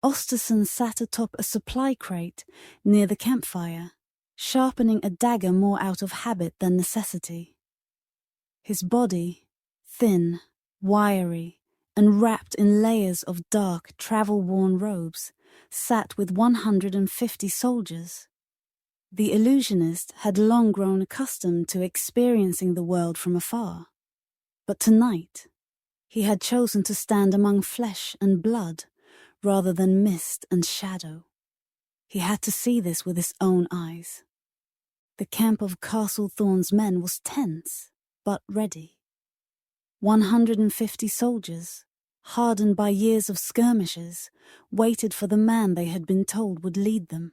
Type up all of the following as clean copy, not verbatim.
Ostison sat atop a supply crate near the campfire, sharpening a dagger more out of habit than necessity. His body, thin, wiry, and wrapped in layers of dark, travel-worn robes, sat with 150 soldiers. The illusionist had long grown accustomed to experiencing the world from afar. But tonight, he had chosen to stand among flesh and blood rather than mist and shadow. He had to see this with his own eyes. The camp of Castle Thorn's men was tense, but ready. 150 soldiers, hardened by years of skirmishes, waited for the man they had been told would lead them.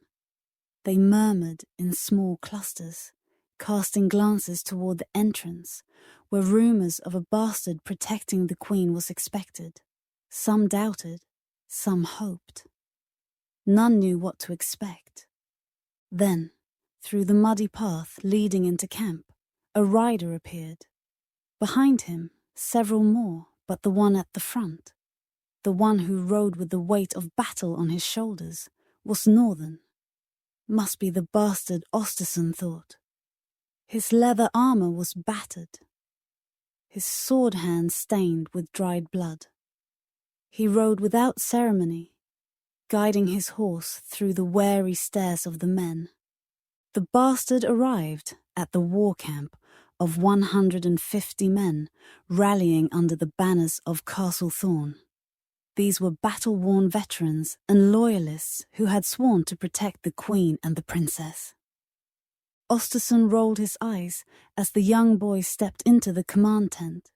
They murmured in small clusters, casting glances toward the entrance, where rumors of a bastard protecting the queen was expected. Some doubted, some hoped. None knew what to expect. Then, through the muddy path leading into camp, a rider appeared. Behind him, several more, but the one at the front, the one who rode with the weight of battle on his shoulders, was northern. Must be the bastard Ostison thought. His leather armor was battered, his sword hand stained with dried blood. He rode without ceremony, guiding his horse through the wary stares of the men. The bastard arrived at the war camp of 150 men rallying under the banners of Castle Thorn. These were battle-worn veterans and loyalists who had sworn to protect the queen and the princess. Ostison rolled his eyes as the young boy stepped into the command tent,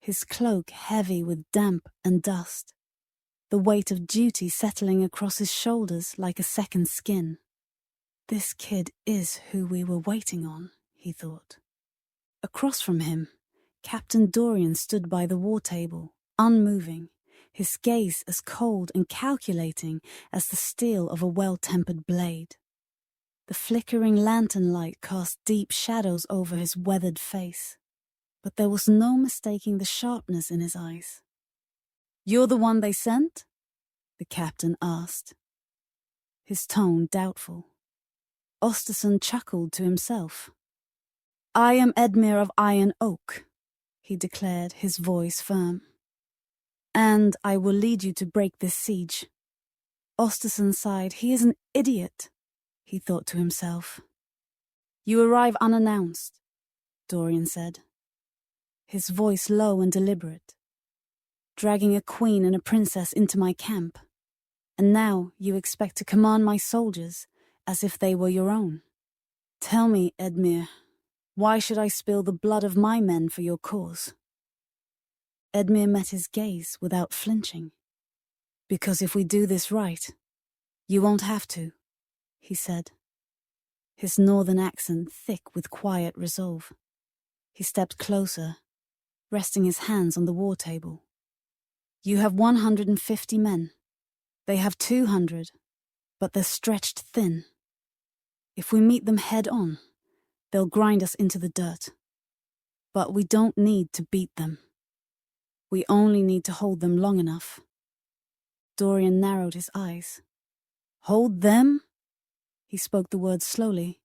his cloak heavy with damp and dust, the weight of duty settling across his shoulders like a second skin. This kid is who we were waiting on, he thought. Across from him, Captain Dorian stood by the war table, unmoving, his gaze as cold and calculating as the steel of a well-tempered blade. The flickering lantern light cast deep shadows over his weathered face, but there was no mistaking the sharpness in his eyes. "You're the one they sent?" the captain asked, his tone doubtful. Ostison chuckled to himself. "I am Edmere of Iron Oak," he declared, his voice firm. "And I will lead you to break this siege." Ostison sighed. He is an idiot, he thought to himself. "You arrive unannounced," Dorian said, his voice low and deliberate. "Dragging a queen and a princess into my camp. And now you expect to command my soldiers as if they were your own. Tell me, Edmere, why should I spill the blood of my men for your cause?" Edmere met his gaze without flinching. "Because if we do this right, you won't have to," he said, his northern accent thick with quiet resolve. He stepped closer, resting his hands on the war table. "You have 150 men. They have 200, but they're stretched thin. If we meet them head on, they'll grind us into the dirt. But we don't need to beat them. We only need to hold them long enough." Dorian narrowed his eyes. "Hold them?" He spoke the words slowly,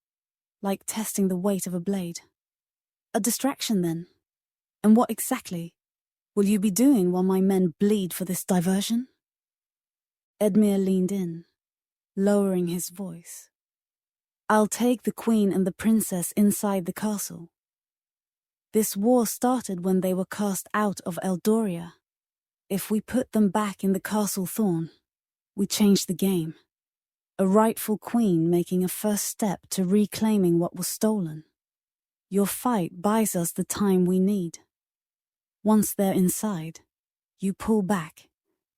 like testing the weight of a blade. "A distraction, then? And what exactly will you be doing while my men bleed for this diversion?" Edmere leaned in, lowering his voice. "I'll take the queen and the princess inside the castle. This war started when they were cast out of Eldoria. If we put them back in the Castle Thorn, we change the game. A rightful queen making a first step to reclaiming what was stolen. Your fight buys us the time we need. Once they're inside, you pull back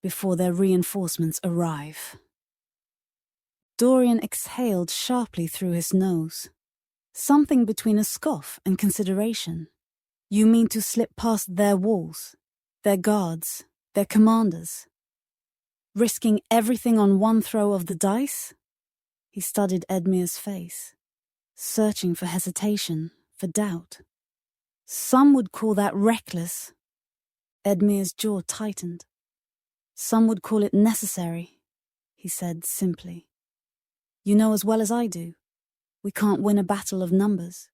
before their reinforcements arrive." Dorian exhaled sharply through his nose, something between a scoff and consideration. "You mean to slip past their walls, their guards, their commanders, risking everything on one throw of the dice?" He studied Edmere's face, searching for hesitation, for doubt. "Some would call that reckless." Edmere's jaw tightened. "Some would call it necessary. he said simply. You know as well as I do, we can't win a battle of numbers.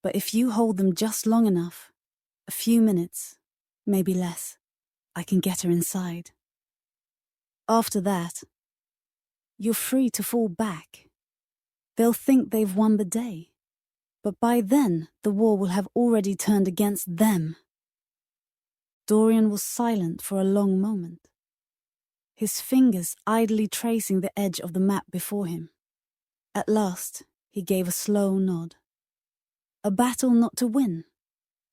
But if you hold them just long enough, a few minutes, maybe less, I can get her inside. After that, you're free to fall back. They'll think they've won the day, but by then the war will have already turned against them. Dorian was silent for a long moment, his fingers idly tracing the edge of the map before him. At last, he gave a slow nod. A battle not to win,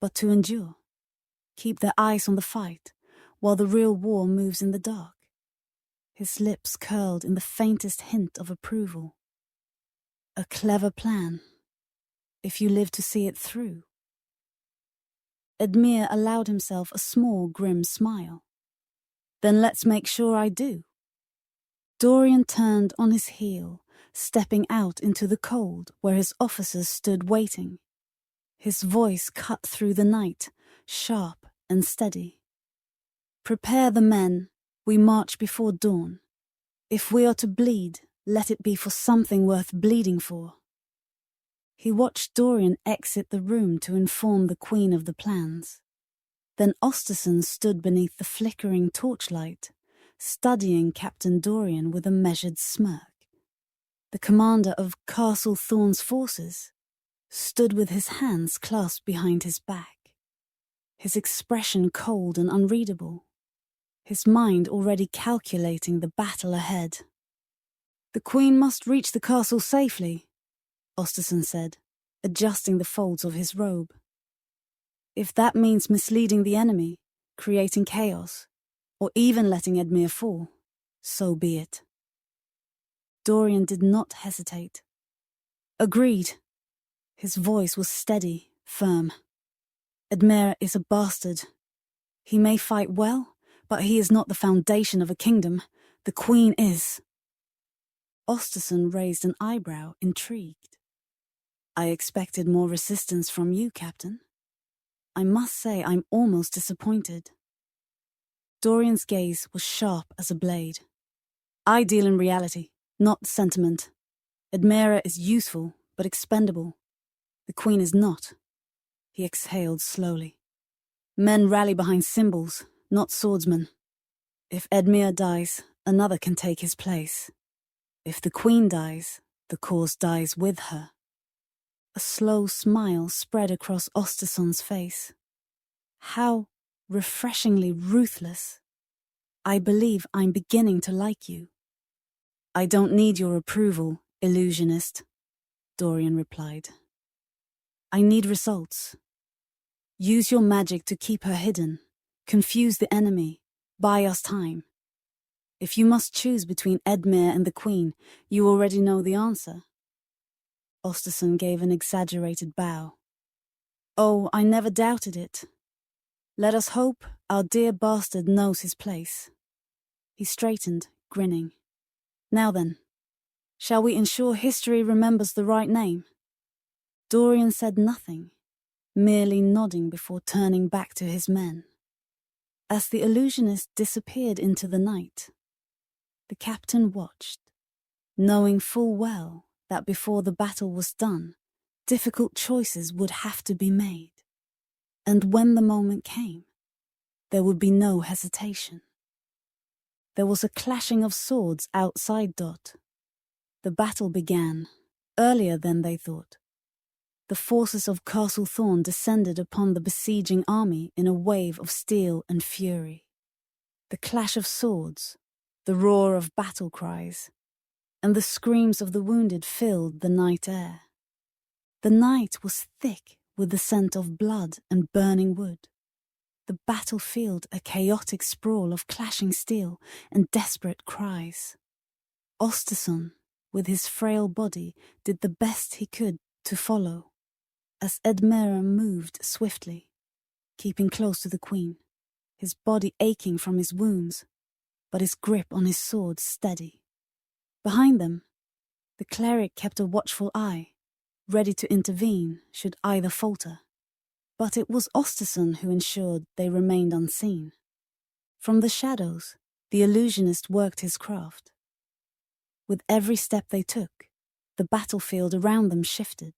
but to endure. Keep their eyes on the fight, while the real war moves in the dark. His lips curled in the faintest hint of approval. A clever plan, if you live to see it through. Edmere allowed himself a small, grim smile. Then let's make sure I do. Dorian turned on his heel, stepping out into the cold where his officers stood waiting. His voice cut through the night, sharp and steady. Prepare the men, we march before dawn. If we are to bleed, let it be for something worth bleeding for. He watched Dorian exit the room to inform the Queen of the plans. Then Ostison stood beneath the flickering torchlight, studying Captain Dorian with a measured smirk. The commander of Castle Thorn's forces stood with his hands clasped behind his back, his expression cold and unreadable, his mind already calculating the battle ahead. The Queen must reach the castle safely, Ostison said, adjusting the folds of his robe. If that means misleading the enemy, creating chaos, or even letting Edmere fall, so be it. Dorian did not hesitate. Agreed. His voice was steady, firm. Edmere is a bastard. He may fight well, but he is not the foundation of a kingdom. The Queen is. Ostison raised an eyebrow, intrigued. I expected more resistance from you, Captain. I must say I'm almost disappointed. Dorian's gaze was sharp as a blade. I deal in reality, not sentiment. Edmere is useful, but expendable. The Queen is not. He exhaled slowly. Men rally behind symbols, not swordsmen. If Edmere dies, another can take his place. If the Queen dies, the cause dies with her. A slow smile spread across Ostison's face. How refreshingly ruthless. I believe I'm beginning to like you. I don't need your approval, illusionist, Dorian replied. I need results. Use your magic to keep her hidden, confuse the enemy, buy us time. If you must choose between Edmere and the Queen, you already know the answer. Ostison gave an exaggerated bow. Oh, I never doubted it. Let us hope our dear bastard knows his place. He straightened, grinning. Now then, shall we ensure history remembers the right name? Dorian said nothing, merely nodding before turning back to his men. As the illusionist disappeared into the night, the captain watched, knowing full well that before the battle was done, difficult choices would have to be made. And when the moment came, there would be no hesitation. There was a clashing of swords outside Dot. The battle began, earlier than they thought. The forces of Castle Thorn descended upon the besieging army in a wave of steel and fury. The clash of swords, the roar of battle cries, and the screams of the wounded filled the night air. The night was thick with the scent of blood and burning wood. The battlefield a chaotic sprawl of clashing steel and desperate cries. Ostison, with his frail body, did the best he could to follow, as Edmere moved swiftly, keeping close to the Queen, his body aching from his wounds, but his grip on his sword steady. Behind them, the cleric kept a watchful eye, ready to intervene should either falter. But it was Ostison who ensured they remained unseen. From the shadows, the illusionist worked his craft. With every step they took, the battlefield around them shifted.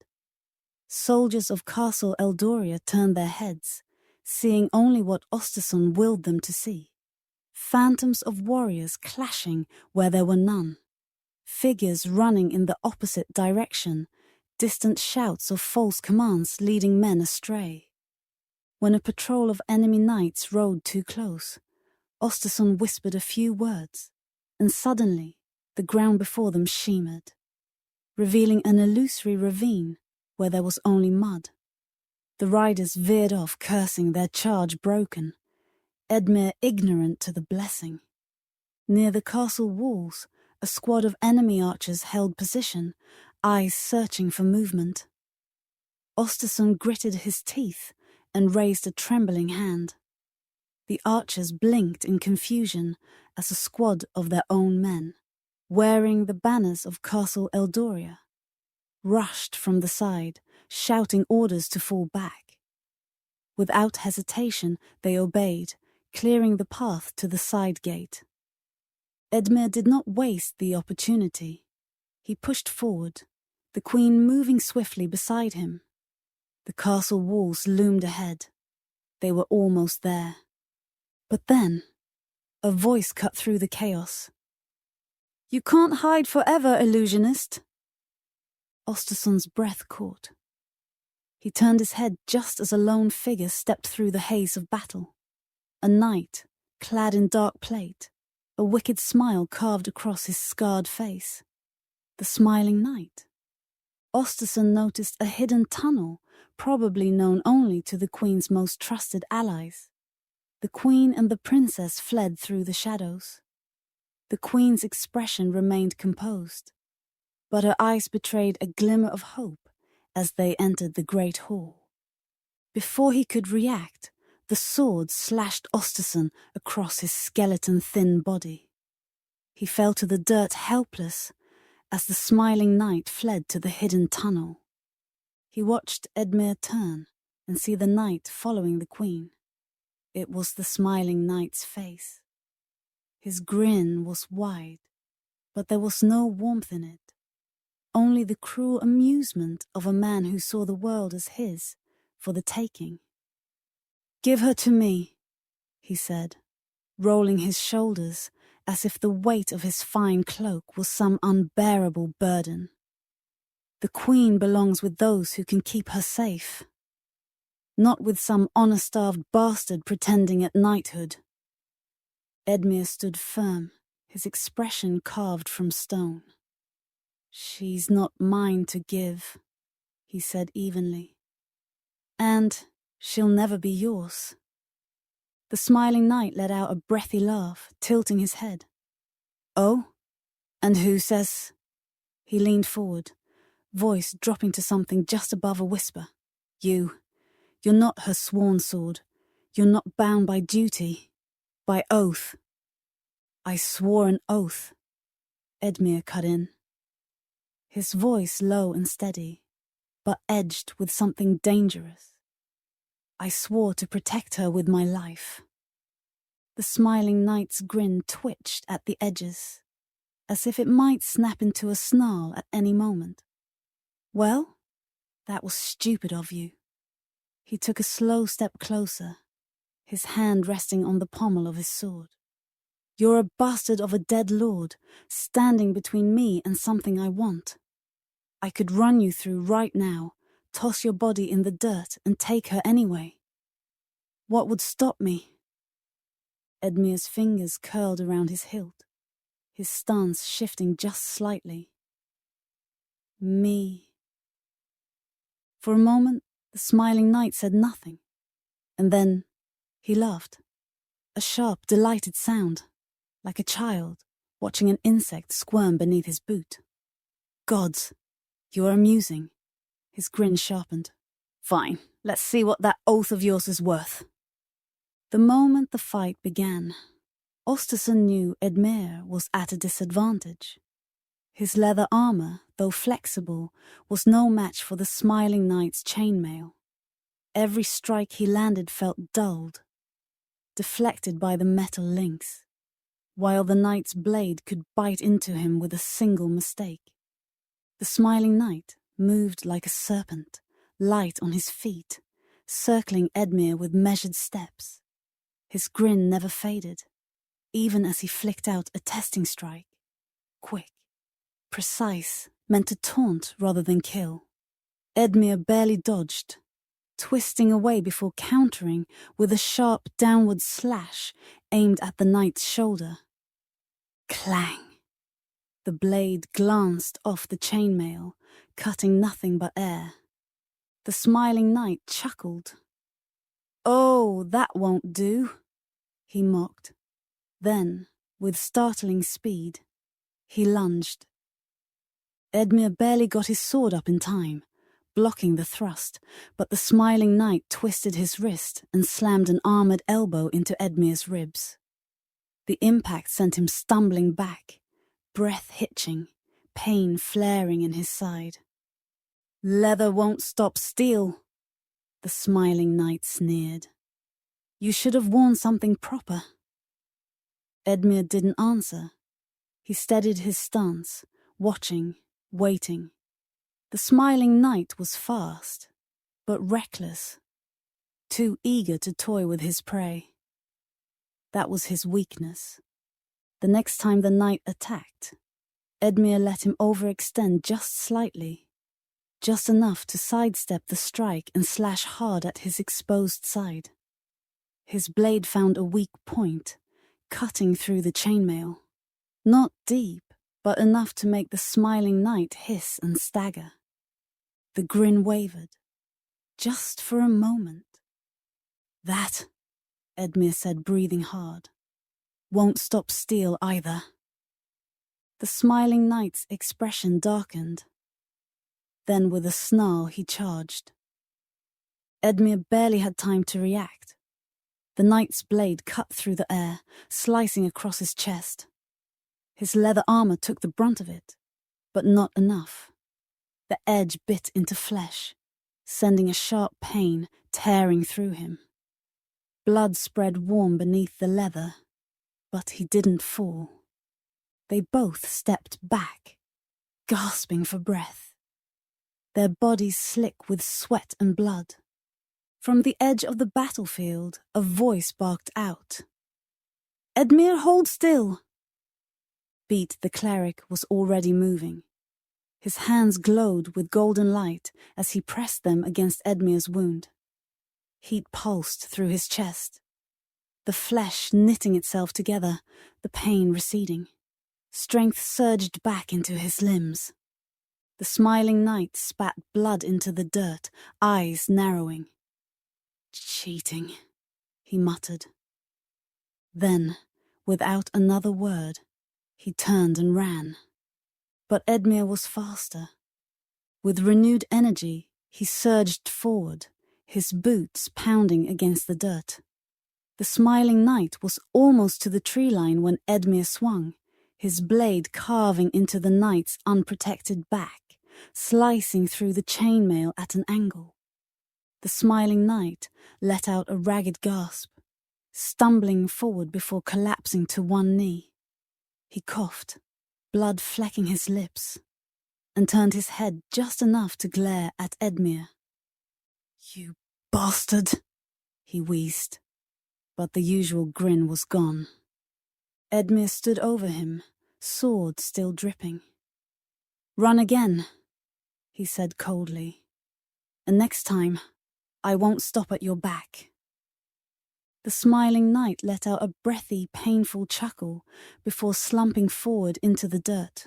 Soldiers of Castle Eldoria turned their heads, seeing only what Ostison willed them to see. Phantoms of warriors clashing where there were none. Figures running in the opposite direction, distant shouts of false commands leading men astray. When a patrol of enemy knights rode too close, Ostison whispered a few words, and suddenly the ground before them shimmered, revealing an illusory ravine where there was only mud. The riders veered off, cursing, their charge broken, Edmere ignorant to the blessing. Near the castle walls, a squad of enemy archers held position, eyes searching for movement. Ostison gritted his teeth and raised a trembling hand. The archers blinked in confusion as a squad of their own men, wearing the banners of Castle Eldoria, rushed from the side, shouting orders to fall back. Without hesitation, they obeyed, clearing the path to the side gate. Edmere did not waste the opportunity. He pushed forward, the queen moving swiftly beside him. The castle walls loomed ahead. They were almost there. But then, a voice cut through the chaos. "You can't hide forever, illusionist." Ostison's breath caught. He turned his head just as a lone figure stepped through the haze of battle. A knight, clad in dark plate, a wicked smile carved across his scarred face. The smiling knight. Ostison noticed a hidden tunnel, probably known only to the queen's most trusted allies. The queen and the princess fled through the shadows. The queen's expression remained composed, but her eyes betrayed a glimmer of hope as they entered the great hall. Before he could react, the sword slashed Ostison across his skeleton-thin body. He fell to the dirt helpless as the smiling knight fled to the hidden tunnel. He watched Edmere turn and see the knight following the queen. It was the smiling knight's face. His grin was wide, but there was no warmth in it. Only the cruel amusement of a man who saw the world as his, for the taking. "Give her to me," he said, rolling his shoulders as if the weight of his fine cloak was some unbearable burden. "The queen belongs with those who can keep her safe, not with some honor-starved bastard pretending at knighthood." Edmere stood firm, his expression carved from stone. "She's not mine to give," he said evenly. "And she'll never be yours." The smiling knight let out a breathy laugh, tilting his head. "Oh? And who says?" He leaned forward, voice dropping to something just above a whisper. You're not her sworn sword. You're not bound by duty, by oath." "I swore an oath," Edmere cut in. His voice low and steady, but edged with something dangerous. "I swore to protect her with my life." The smiling knight's grin twitched at the edges, as if it might snap into a snarl at any moment. "Well, that was stupid of you." He took a slow step closer, his hand resting on the pommel of his sword. "You're a bastard of a dead lord, standing between me and something I want. I could run you through right now, toss your body in the dirt and take her anyway. What would stop me?" Edmere's fingers curled around his hilt, his stance shifting just slightly. "Me." For a moment, the smiling knight said nothing, and then he laughed. A sharp, delighted sound, like a child watching an insect squirm beneath his boot. "Gods, you are amusing." His grin sharpened. "Fine, let's see what that oath of yours is worth." The moment the fight began, Ostison knew Edmere was at a disadvantage. His leather armor, though flexible, was no match for the smiling knight's chainmail. Every strike he landed felt dulled, deflected by the metal links. while the knight's blade could bite into him with a single mistake. The smiling knight moved like a serpent, light on his feet, circling Edmere with measured steps. His grin never faded, even as he flicked out a testing strike. Quick, precise, meant to taunt rather than kill. Edmere barely dodged, twisting away before countering with a sharp downward slash aimed at the knight's shoulder. Clang! The blade glanced off the chainmail, cutting nothing but air. The smiling knight chuckled. "Oh, that won't do," he mocked. Then, with startling speed, he lunged. Edmere barely got his sword up in time, blocking the thrust, but the smiling knight twisted his wrist and slammed an armored elbow into Edmere's ribs. The impact sent him stumbling back, breath hitching, pain flaring in his side. "Leather won't stop steel," the smiling knight sneered. "You should have worn something proper." Edmere didn't answer. He steadied his stance, watching, waiting. The smiling knight was fast, but reckless, too eager to toy with his prey. That was his weakness. The next time the knight attacked, Edmere let him overextend just slightly, just enough to sidestep the strike and slash hard at his exposed side. His blade found a weak point, cutting through the chainmail. Not deep, but enough to make the smiling knight hiss and stagger. The grin wavered, just for a moment. "That," Edmere said, breathing hard, "won't stop steel either." The smiling knight's expression darkened. Then with a snarl he charged. Edmere barely had time to react. The knight's blade cut through the air, slicing across his chest. His leather armor took the brunt of it, but not enough. The edge bit into flesh, sending a sharp pain tearing through him. Blood spread warm beneath the leather, but he didn't fall. They both stepped back, gasping for breath, their bodies slick with sweat and blood. From the edge of the battlefield, a voice barked out. "Edmere, hold still!" Beat the cleric was already moving. His hands glowed with golden light as he pressed them against Edmere's wound. Heat pulsed through his chest, the flesh knitting itself together, the pain receding. Strength surged back into his limbs. The smiling knight spat blood into the dirt, eyes narrowing. "Cheating," he muttered. Then, without another word, he turned and ran. But Edmere was faster. With renewed energy, he surged forward, his boots pounding against the dirt. The smiling knight was almost to the tree line when Edmere swung, his blade carving into the knight's unprotected back, slicing through the chainmail at an angle. The smiling knight let out a ragged gasp, stumbling forward before collapsing to one knee. He coughed, blood flecking his lips, and turned his head just enough to glare at Edmere. "You bastard," he wheezed, but the usual grin was gone. Edmere stood over him, sword still dripping. "Run again," he said coldly, "and next time, I won't stop at your back." The smiling knight let out a breathy, painful chuckle before slumping forward into the dirt.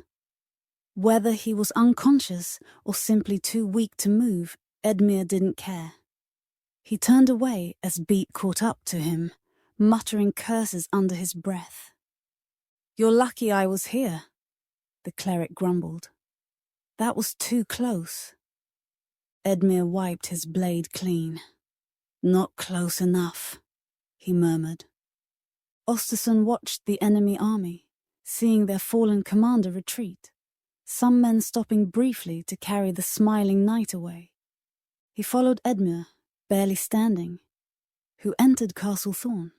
Whether he was unconscious or simply too weak to move, Edmere didn't care. He turned away as Beat caught up to him, muttering curses under his breath. "You're lucky I was here," the cleric grumbled. "That was too close." Edmere wiped his blade clean. "Not close enough," he murmured. Ostison watched the enemy army, seeing their fallen commander retreat, some men stopping briefly to carry the smiling knight away. He followed Edmere, barely standing, who entered Castle Thorn.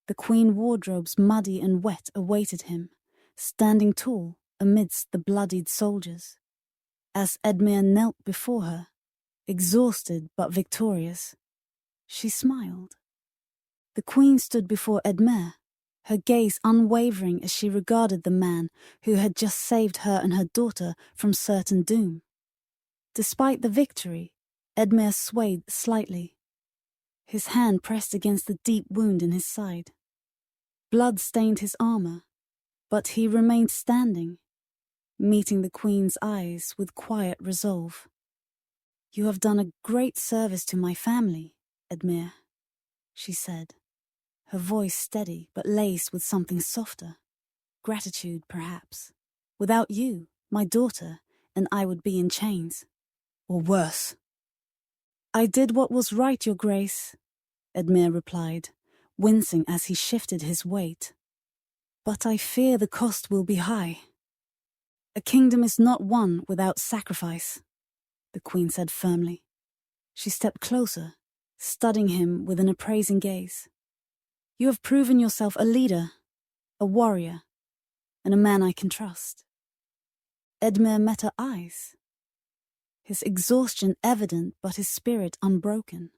The queen wardrobes muddy and wet awaited him, standing tall amidst the bloodied soldiers. As Edmere knelt before her, exhausted but victorious, she smiled. The queen stood before Edmere, her gaze unwavering as she regarded the man who had just saved her and her daughter from certain doom. Despite the victory, Edmere swayed slightly. His hand pressed against the deep wound in his side. Blood stained his armor, but he remained standing, meeting the queen's eyes with quiet resolve. "You have done a great service to my family, Edmere," she said, her voice steady but laced with something softer. "Gratitude, perhaps. Without you, my daughter and I would be in chains. Or worse." "I did what was right, Your Grace," Edmere replied, wincing as he shifted his weight. "But I fear the cost will be high." "A kingdom is not won without sacrifice," the queen said firmly. She stepped closer, studying him with an appraising gaze. "You have proven yourself a leader, a warrior, and a man I can trust." Edmere met her eyes, his exhaustion evident but his spirit unbroken.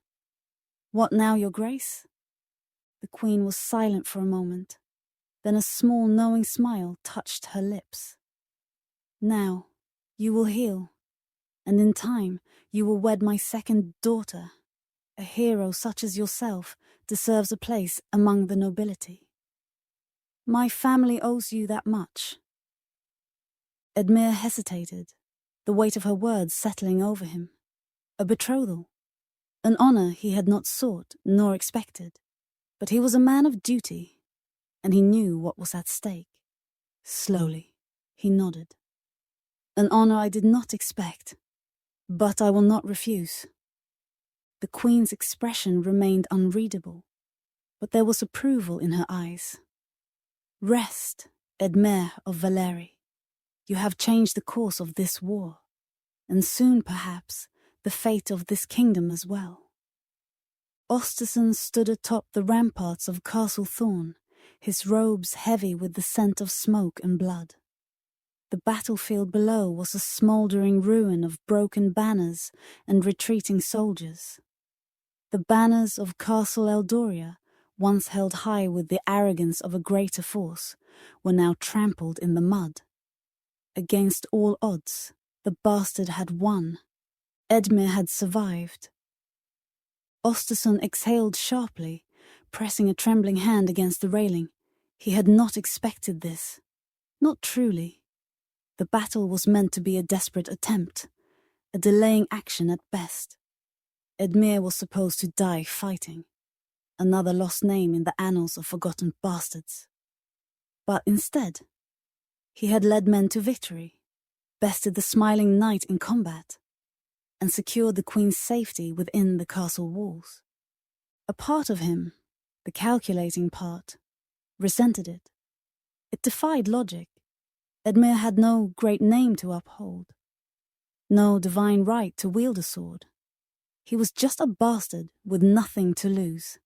"What now, Your Grace?" The queen was silent for a moment. Then a small knowing smile touched her lips. "Now, you will heal, and in time you will wed my second daughter. A hero such as yourself deserves a place among the nobility. My family owes you that much." Edmere hesitated, the weight of her words settling over him. A betrothal, an honor he had not sought nor expected. But he was a man of duty, and he knew what was at stake. Slowly, he nodded. "An honor I did not expect, but I will not refuse." The queen's expression remained unreadable, but there was approval in her eyes. "Rest, Edmere of Valeri. You have changed the course of this war, and soon, perhaps, the fate of this kingdom as well." Ostison stood atop the ramparts of Castle Thorn, his robes heavy with the scent of smoke and blood. The battlefield below was a smouldering ruin of broken banners and retreating soldiers. The banners of Castle Eldoria, once held high with the arrogance of a greater force, were now trampled in the mud. Against all odds, the bastard had won. Edmere had survived. Ostison exhaled sharply, pressing a trembling hand against the railing. He had not expected this. Not truly. The battle was meant to be a desperate attempt, a delaying action at best. Edmere was supposed to die fighting, another lost name in the annals of forgotten bastards. But instead, he had led men to victory, bested the smiling knight in combat, and secured the queen's safety within the castle walls. A part of him, the calculating part, resented it. It defied logic. Edmere had no great name to uphold, no divine right to wield a sword. He was just a bastard with nothing to lose.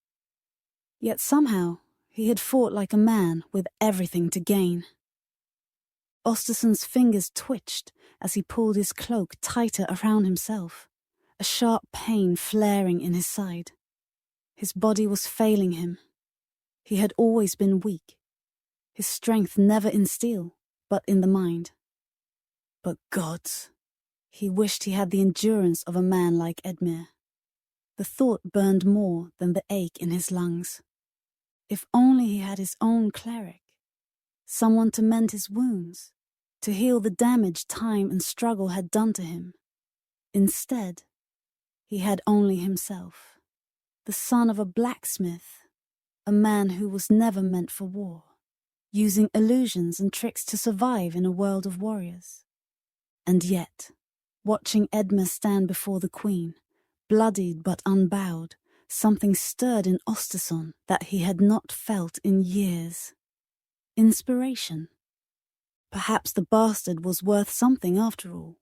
Yet somehow he had fought like a man with everything to gain. Ostison's fingers twitched as he pulled his cloak tighter around himself, a sharp pain flaring in his side. His body was failing him. He had always been weak, his strength never in steel, but in the mind. But gods, he wished he had the endurance of a man like Edmere. The thought burned more than the ache in his lungs. If only he had his own cleric, someone to mend his wounds, to heal the damage time and struggle had done to him. Instead, he had only himself, the son of a blacksmith, a man who was never meant for war, using illusions and tricks to survive in a world of warriors. And yet, watching Edmere stand before the queen, bloodied but unbowed, something stirred in Ostison that he had not felt in years. Inspiration. Perhaps the bastard was worth something after all.